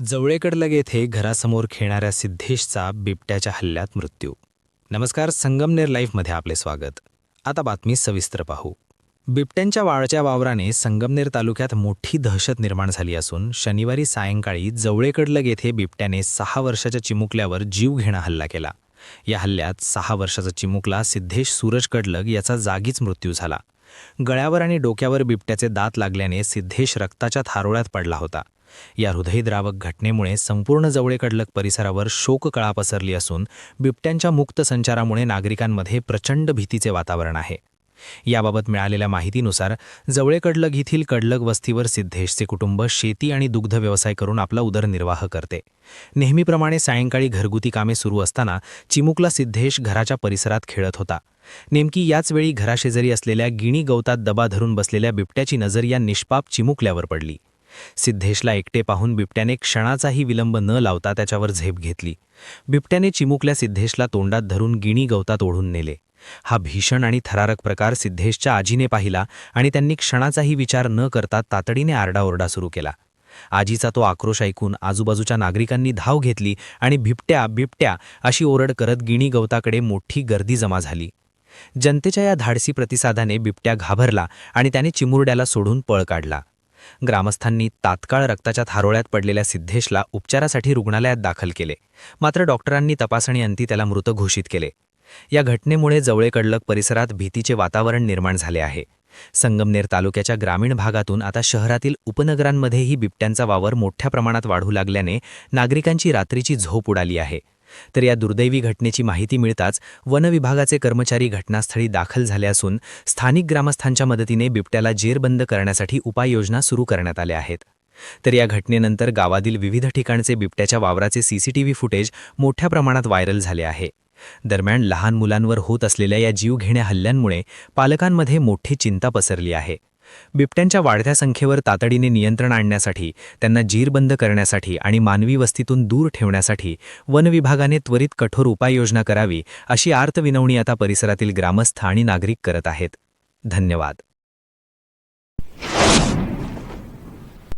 जवळेकडलग येथे घरासमोर खेळणाऱ्या सिद्धेशचा बिबट्याच्या हल्ल्यात मृत्यू. नमस्कार, संगमनेर लाईव्हमध्ये आपले स्वागत. आता बातमी सविस्तर पाहू. बिबट्यांच्या वाळच्या वावराने संगमनेर तालुक्यात मोठी दहशत निर्माण झाली असून शनिवारी सायंकाळी जवळेकडलग येथे बिबट्याने 6 वर्षाच्या चिमुकल्यावर जीवघेणा हल्ला केला. या हल्ल्यात 6 वर्षाचा चिमुकला सिद्धेश सूरज कडलग याचा जागीच मृत्यू झाला. गळ्यावर आणि डोक्यावर बिबट्याचे दात लागल्याने सिद्धेश रक्ताच्या थारोळ्यात पडला होता. या हृदयद्रावक घटनेमुळे संपूर्ण जवळेकडलग परिसरावर शोककळा पसरली असून बिबट्यांच्या मुक्त संचारामुळे नागरिकांमध्ये प्रचंड भीतीचे वातावरण आहे. याबाबत मिळालेल्या माहितीनुसार जवळेकडलग येथील कडलग वस्तीवर सिद्धेशचे कुटुंब शेती आणि दुग्ध व्यवसाय करून आपला उदरनिर्वाह करते. नेहमीप्रमाणे सायंकाळी घरगुती कामे सुरू असताना चिमुकला सिद्धेश घराच्या परिसरात खेळत होता. नेमकी याच वेळी घराशेजारी असलेल्या गिणी गवतात दबा धरून बसलेल्या बिबट्याची नजर या निष्पाप चिमुकल्यावर पडली. सिद्धेशला एकटे पाहून बिबट्याने क्षणाचाही विलंब न लावता त्याच्यावर झेप घेतली. बिबट्याने चिमुकल्या सिद्धेशला तोंडात धरून गिणी गवतात ओढून नेले. हा भीषण आणि थरारक प्रकार सिद्धेशच्या आजीने पाहिला आणि त्यांनी क्षणाचाही विचार न करता तातडीने आरडाओरडा सुरू केला. आजीचा तो आक्रोश ऐकून आजूबाजूच्या नागरिकांनी धाव घेतली आणि बिबट्या बिबट्या अशी ओरड करत गिणी गवताकडे मोठी गर्दी जमा झाली. जनतेच्या या धाडसी प्रतिसादाने बिबट्या घाबरला आणि त्याने चिमुरड्याला सोडून पळ काढला. ग्रामस्थांनी तात्काळ रक्ताच्या थारोळ्यात पडलेल्या सिद्धेशला उपचारासाठी रुग्णालयात दाखल केले. मात्र डॉक्टरांनी तपासणीअंती त्याला मृत घोषित केले. या घटनेमुळे जवळेकडलग परिसरात भीतीचे वातावरण निर्माण झाले आहे. संगमनेर तालुक्याच्या ग्रामीण भागातून आता शहरातील उपनगरांमध्येही बिबट्यांचा वावर मोठ्या प्रमाणात वाढू लागल्याने नागरिकांची रात्रीची झोप उडाली आहे. तर या दुर्दैवी घटनेची माहिती मिळताच वन विभागाचे कर्मचारी घटनास्थळी दाखल झाले असून स्थानिक ग्रामस्थांच्या मदतीने बिबट्याला जेरबंद करण्यासाठी उपाययोजना सुरू करण्यात आल्या आहेत. तर या घटनेनंतर गावातील विविध ठिकाणचे बिबट्याच्या वावराचे सीसीटीव्ही फुटेज मोठ्या प्रमाणात व्हायरल झाले आहे. दरम्यान लहान मुलांवर होत असलेल्या या जीवघेण्या हल्ल्यांमुळे पालकांमध्ये मोठी चिंता पसरली आहे. बिबट्यांच्या वाढत्या संख्येवर तातडीने नियंत्रण आणण्यासाठी, त्यांना जीरबंद करण्यासाठी आणि मानवी वस्तीतून दूर ठेवण्यासाठी वन विभागाने त्वरित कठोर उपाययोजना करावी अशी आर्त विनवणी आता परिसरातील ग्रामस्थ आणि नागरिक करत आहेत. धन्यवाद.